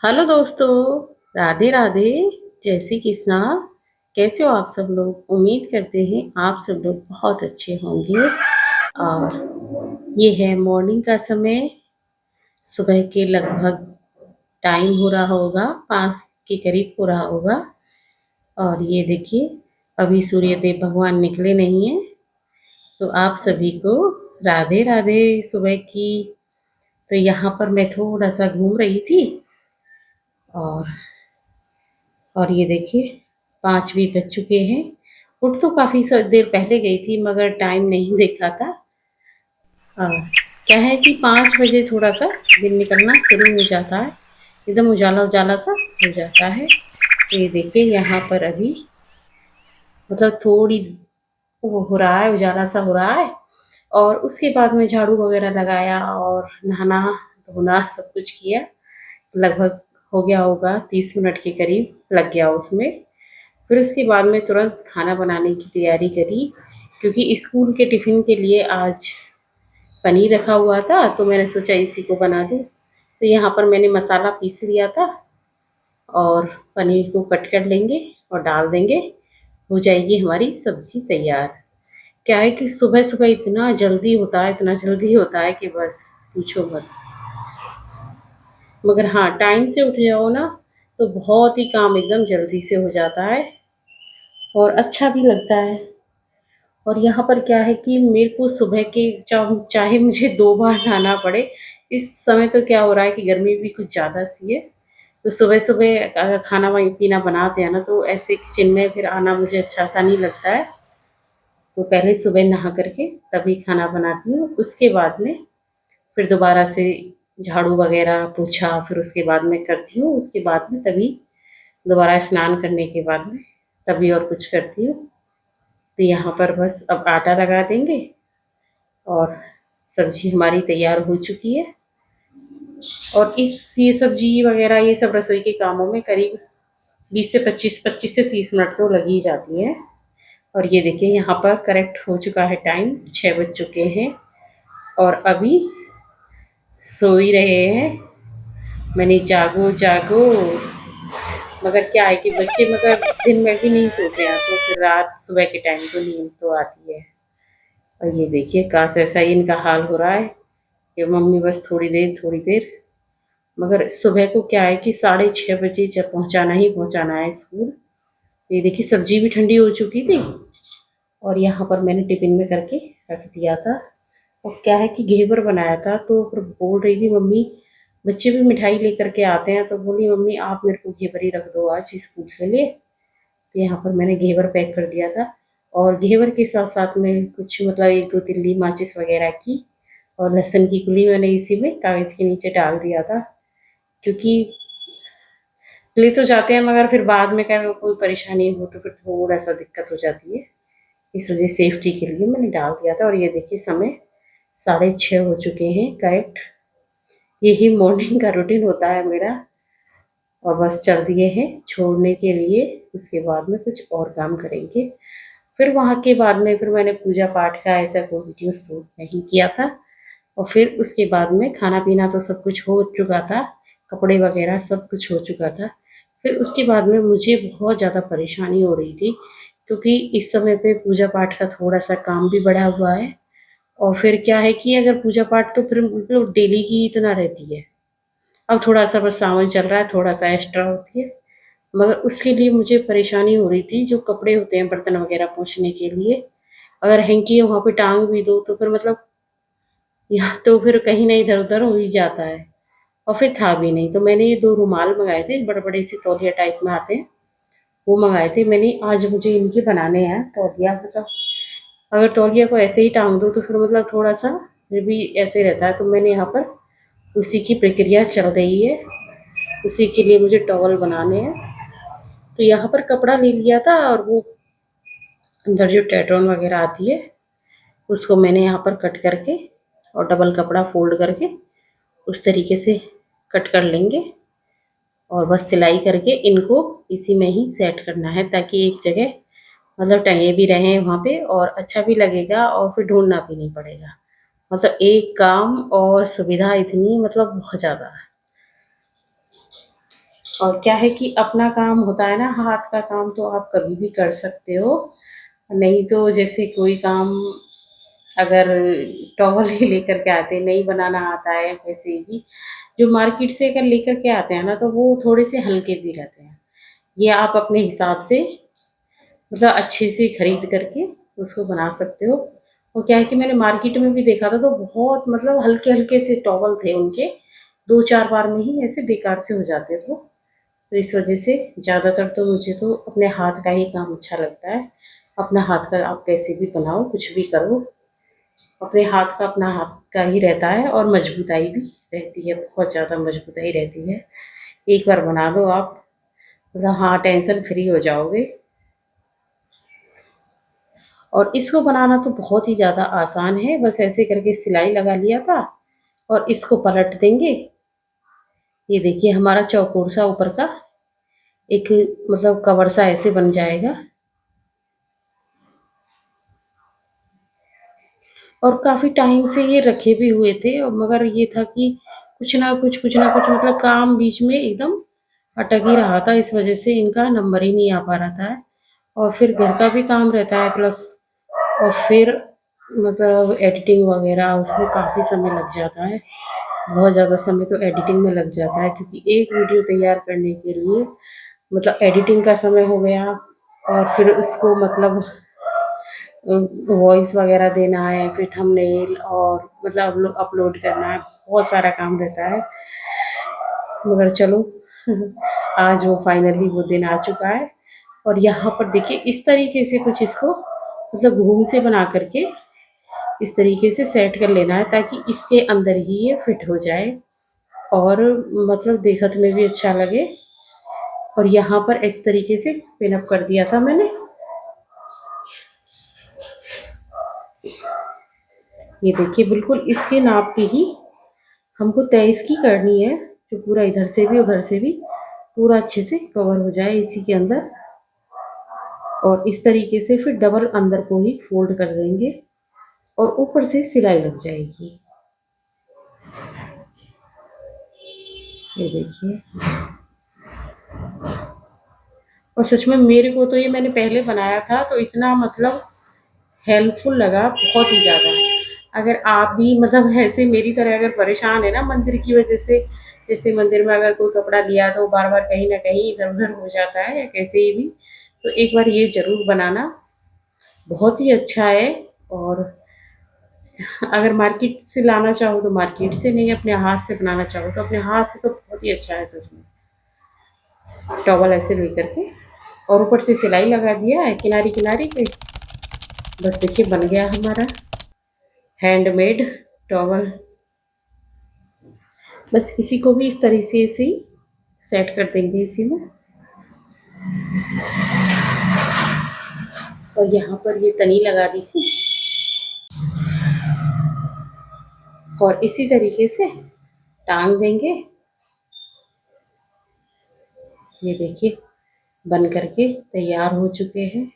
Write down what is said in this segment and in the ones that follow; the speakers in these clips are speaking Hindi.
हेलो दोस्तों, राधे राधे। जय श्री कृष्णा। कैसे हो आप सब लोग? उम्मीद करते हैं आप सब लोग बहुत अच्छे होंगे। और ये है मॉर्निंग का समय। सुबह के लगभग टाइम हो रहा होगा, 5 के करीब हो रहा होगा। और ये देखिए, अभी सूर्य देव भगवान निकले नहीं हैं। तो आप सभी को राधे राधे सुबह की। तो यहाँ पर मैं थोड़ा सा घूम रही थी। और ये देखिए, 5 भी बज चुके हैं। उठ तो काफ़ी देर पहले गई थी, मगर टाइम नहीं देखा था। अ, क्या है कि 5 बजे थोड़ा-सा दिन निकलना शुरू हो जाता है, एकदम उजाला-उजाला सा हो जाता है। तो ये देखिए, यहाँ पर अभी मतलब थोड़ी वो हो रहा है, उजाला सा हो रहा है। और उसके बाद में झाड़ू वगैरह लगाया और नहाना-धोना सब कुछ किया। लगभग हो गया होगा 30 मिनट के करीब लग गया उसमें। फिर उसके बाद में तुरंत खाना बनाने की तैयारी करी, क्योंकि स्कूल के टिफ़िन के लिए आज पनीर रखा हुआ था, तो मैंने सोचा इसी को बना दूँ। तो यहाँ पर मैंने मसाला पीस लिया था और पनीर को कट कर लेंगे और डाल देंगे, हो जाएगी हमारी सब्ज़ी तैयार। क्या है कि सुबह-सुबह इतना जल्दी होता है, इतना जल्दी होता है कि बस पूछो मत। मगर हाँ, टाइम से उठ जाओ ना, तो बहुत ही काम एकदम जल्दी से हो जाता है और अच्छा भी लगता है। और यहाँ पर क्या है कि मेरे को सुबह के चाहे मुझे 2 बार नहाना पड़े। इस समय तो क्या हो रहा है कि गर्मी भी कुछ ज़्यादा सी है, तो सुबह-सुबह अगर खाना वही पीना बनाते हैं ना, तो ऐसे किचन में फिर आना मुझे अच्छा-सा नहीं लगता है। तो पहले सुबह नहा कर के तभी खाना बनाती हूँ, उसके बाद में फिर दोबारा से झाड़ू वगैरह, पोछा फिर उसके बाद में करती हूँ, उसके बाद में तभी दोबारा स्नान करने के बाद में तभी और कुछ करती हूँ। तो यहाँ पर बस अब आटा लगा देंगे और सब्ज़ी हमारी तैयार हो चुकी है। और ये सब्ज़ी वग़ैरह ये सब रसोई के कामों में करीब 20 से 25 से 30 मिनट तो लग ही जाती है। और ये देखिए, यहाँ पर करेक्ट हो चुका है टाइम, 6 बज चुके हैं और अभी सो ही रहे हैं। मैंने जागो जागो, मगर क्या है कि बच्चे मगर दिन में भी नहीं सोते हैं, तो फिर रात सुबह के टाइम तो नींद तो आती है। और ये देखिए, काश ऐसा ही इनका हाल हो रहा है कि मम्मी बस थोड़ी देर। मगर सुबह को क्या है कि 6:30 बजे जब पहुँचाना ही पहुँचाना है स्कूल। ये देखिए, सब्ज़ी भी ठंडी हो चुकी थी और यहाँ पर मैंने टिफ़िन में करके रख दिया था। और क्या है कि घेवर बनाया था, तो फिर बोल रही थी मम्मी, बच्चे भी मिठाई लेकर के आते हैं, तो बोली मम्मी आप मेरे को घेवर ही रख दो आज स्कूल के लिए। तो यहाँ पर मैंने घेवर पैक कर दिया था और घेवर के साथ-साथ में कुछ मतलब 1-2 तिल्ली माचिस वग़ैरह की और लहसुन की कुली मैंने इसी में कागज़ के नीचे डाल दिया था। क्योंकि ले तो जाते हैं, मगर फिर बाद में क्या कोई परेशानी हो तो फिर थोड़ा-सा दिक्कत हो जाती है। इस वजह सेफ्टी के लिए मैंने डाल दिया था। और ये देखिए, समय 6:30 हो चुके हैं करेक्ट। यही मॉर्निंग का रूटीन होता है मेरा। और बस चल दिए हैं छोड़ने के लिए, उसके बाद में कुछ और काम करेंगे। फिर वहाँ के बाद में फिर मैंने पूजा पाठ का ऐसा कोई वीडियो शूट नहीं किया था। और फिर उसके बाद में खाना-पीना तो सब कुछ हो चुका था, कपड़े वगैरह सब कुछ हो चुका था। फिर उसके बाद में मुझे बहुत ज़्यादा परेशानी हो रही थी, क्योंकि इस समय पे पूजा पाठ का थोड़ा-सा काम भी बढ़ा हुआ है। और फिर क्या है कि अगर पूजा पाठ तो फिर मतलब डेली की इतना रहती है। अब थोड़ा-सा बस सावन चल रहा है, थोड़ा-सा एक्स्ट्रा होती है। मगर उसके लिए मुझे परेशानी हो रही थी, जो कपड़े होते हैं बर्तन वगैरह पोंछने के लिए, अगर हैंकी वहाँ पे टाँग भी दो तो फिर मतलब या तो फिर कहीं न इधर-उधर हो ही जाता है। और फिर था भी नहीं, तो मैंने ये 2 रुमाल मँगाए थे, बड़े-बड़े से तौलिया टाइप में आते हैं, वो मँगाए थे मैंने। आज मुझे इनके बनाने हैं तौलिया, मतलब अगर तौलिया को ऐसे ही टाँग दो तो फिर मतलब थोड़ा-सा फिर भी ऐसे रहता है। तो मैंने यहाँ पर उसी की प्रक्रिया चल रही है, उसी के लिए मुझे टॉवल बनाने हैं। तो यहाँ पर कपड़ा ले लिया था और वो अंदर जो टेट्रॉन वगैरह आती है, उसको मैंने यहाँ पर कट करके और डबल कपड़ा फ़ोल्ड करके उस तरीके से कट कर लेंगे। और बस सिलाई करके इनको इसी में ही सेट करना है, ताकि एक जगह मतलब टंगे भी रहें वहाँ पे और अच्छा भी लगेगा और फिर ढूँढना भी नहीं पड़ेगा। मतलब एक काम और सुविधा इतनी मतलब बहुत ज़्यादा है। और क्या है कि अपना काम होता है ना, हाथ का काम तो आप कभी भी कर सकते हो। नहीं तो जैसे कोई काम अगर टॉवल ही लेकर के आते, नहीं बनाना आता है कैसे भी, जो मार्केट से अगर लेकर के आते हैं ना, तो वो थोड़े से हल्के भी रहते हैं। ये आप अपने हिसाब से मतलब अच्छे से खरीद करके उसको बना सकते हो। और क्या है कि मैंने मार्केट में भी देखा था, तो बहुत मतलब हल्के-हल्के से टॉवल थे उनके, 2-4 बार में ही ऐसे बेकार से हो जाते थे। तो इस वजह से ज़्यादातर तो मुझे तो अपने हाथ का ही काम अच्छा लगता है। अपना हाथ का आप कैसे भी बनाओ, कुछ भी करो, अपने हाथ का अपना हाथ का ही रहता है और मज़बूताई भी रहती है, बहुत ज़्यादा मज़बूताई रहती है। एक बार बना लो आप, मतलब हाँ, टेंशन फ्री हो जाओगे। और इसको बनाना तो बहुत ही ज़्यादा आसान है, बस ऐसे करके सिलाई लगा लिया था और इसको पलट देंगे। ये देखिए हमारा चौकोर सा ऊपर का एक मतलब कवर सा ऐसे बन जाएगा। और काफ़ी टाइम से ये रखे भी हुए थे, और मगर ये था कि कुछ ना कुछ मतलब काम बीच में एकदम अटक ही रहा था, इस वजह से इनका नंबर ही नहीं आ पा रहा था। और फिर घर का भी काम रहता है प्लस, और फिर मतलब एडिटिंग वगैरह उसमें काफ़ी समय लग जाता है। बहुत ज़्यादा समय तो एडिटिंग में लग जाता है, क्योंकि एक वीडियो तैयार करने के लिए मतलब एडिटिंग का समय हो गया, और फिर उसको मतलब वॉइस वगैरह देना है, फिर थंबनेल और मतलब अपलोड करना है, बहुत सारा काम रहता है। मगर चलो आज वो फाइनली वो दिन आ चुका है। और यहाँ पर देखिए इस तरीके से कुछ इसको मतलब घूम से बना करके इस तरीके से सेट कर लेना है, ताकि इसके अंदर ही ये फिट हो जाए और मतलब देखत में भी अच्छा लगे। और यहाँ पर इस तरीके से पिन अप कर दिया था मैंने। ये देखिए बिल्कुल इसके नाप की ही हमको तय इसकी करनी है, जो पूरा इधर से भी उधर से भी पूरा अच्छे से कवर हो जाए इसी के अंदर। और इस तरीके से फिर डबल अंदर को ही फोल्ड कर देंगे और ऊपर से सिलाई लग जाएगी। ये देखिए, और सच में मेरे को तो ये मैंने पहले बनाया था तो इतना मतलब हेल्पफुल लगा, बहुत ही ज़्यादा। अगर आप भी मतलब ऐसे मेरी तरह अगर परेशान है ना मंदिर की वजह से, जैसे मंदिर में अगर कोई कपड़ा लिया तो बार बार कहीं ना कहीं इधर उधर हो जाता है या कैसे ही भी, तो एक बार ये ज़रूर बनाना, बहुत ही अच्छा है। और अगर मार्केट से लाना चाहो तो मार्केट से, नहीं अपने हाथ से बनाना चाहो तो अपने हाथ से, तो बहुत ही अच्छा है सच में। टॉवल ऐसे लेकर के और ऊपर से सिलाई लगा दिया है किनारी किनारी पे, बस देखिए बन गया हमारा हैंडमेड टॉवल। बस इसी को भी इस तरीके से ही सेट कर देंगे इसी में। और यहाँ पर ये तनी लगा दी थी, और इसी तरीके से टांग देंगे। ये देखिए बन करके तैयार हो चुके हैं।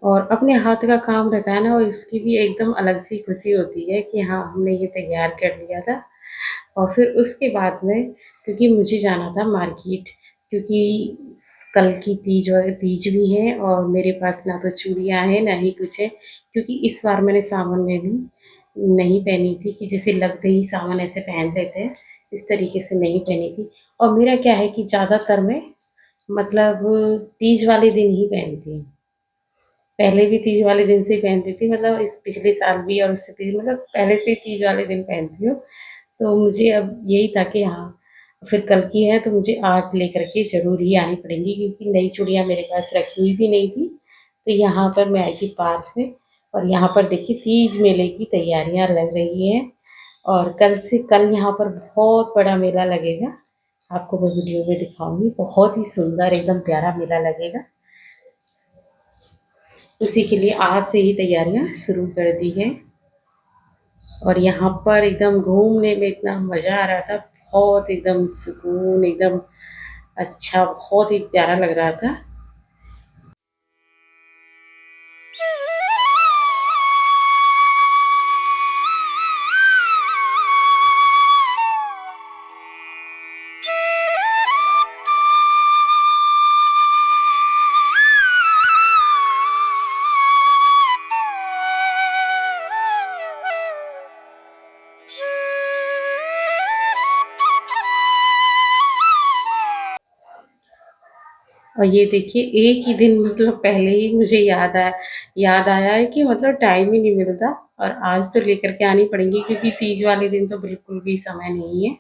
और अपने हाथ का काम रहता है ना, और इसकी भी एकदम अलग सी खुशी होती है कि हाँ हमने ये तैयार कर लिया था। और फिर उसके बाद में, क्योंकि मुझे जाना था मार्केट, क्योंकि कल की तीज भी है और मेरे पास ना तो चूड़ियाँ हैं ना ही कुछ है, क्योंकि इस बार मैंने सावन में भी नहीं पहनी थी कि जैसे लगते ही सावन ऐसे पहन लेते हैं, इस तरीके से नहीं पहनी थी। और मेरा क्या है कि ज़्यादातर मैं मतलब तीज वाले दिन ही पहनती हूँ। पहले भी तीज वाले दिन से ही पहनती थी, मतलब इस पिछले साल भी और उससे पिछले मतलब पहले से ही तीज वाले दिन पहनती हूँ। तो मुझे अब यही था कि हाँ, फिर कल की है तो मुझे आज लेकर के ज़रूर ही आनी पड़ेंगी, क्योंकि नई चूड़ियाँ मेरे पास रखी हुई भी नहीं थी। तो यहाँ पर मैं आई थी पार्क में, और यहाँ पर देखिए तीज मेले की तैयारियाँ लग रही हैं। और कल यहाँ पर बहुत बड़ा मेला लगेगा, आपको मैं वीडियो में दिखाऊंगी, बहुत ही सुंदर एकदम प्यारा मेला लगेगा। उसी के लिए आज से ही तैयारियां शुरू कर दी हैं। और यहाँ पर एकदम घूमने में इतना मज़ा आ रहा था, बहुत एकदम सुकून, एकदम अच्छा, बहुत ही प्यारा लग रहा था। और ये देखिए एक ही दिन मतलब पहले ही मुझे याद आया है कि मतलब टाइम ही नहीं मिलता, और आज तो लेकर के आनी पड़ेंगी क्योंकि तीज वाले दिन तो बिल्कुल भी समय नहीं है।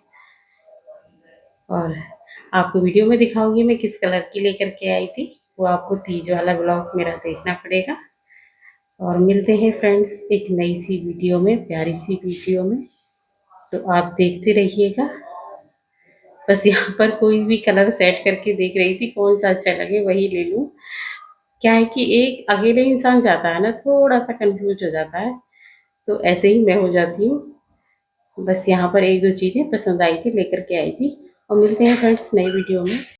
और आपको वीडियो में दिखाऊंगी मैं किस कलर की लेकर के आई थी, वो आपको तीज वाला ब्लॉग मेरा देखना पड़ेगा। और मिलते हैं फ्रेंड्स एक नई सी वीडियो में, प्यारी सी वीडियो में। तो आप देखते रहिएगा। बस यहाँ पर कोई भी कलर सेट करके देख रही थी कौन सा अच्छा लगे वही ले लूं। क्या है कि एक अकेले इंसान जाता है ना, थोड़ा सा कंफ्यूज हो जाता है, तो ऐसे ही मैं हो जाती हूँ। बस यहाँ पर एक दो चीज़ें पसंद आई थी लेकर के आई थी। और मिलते हैं फ्रेंड्स नई वीडियो में।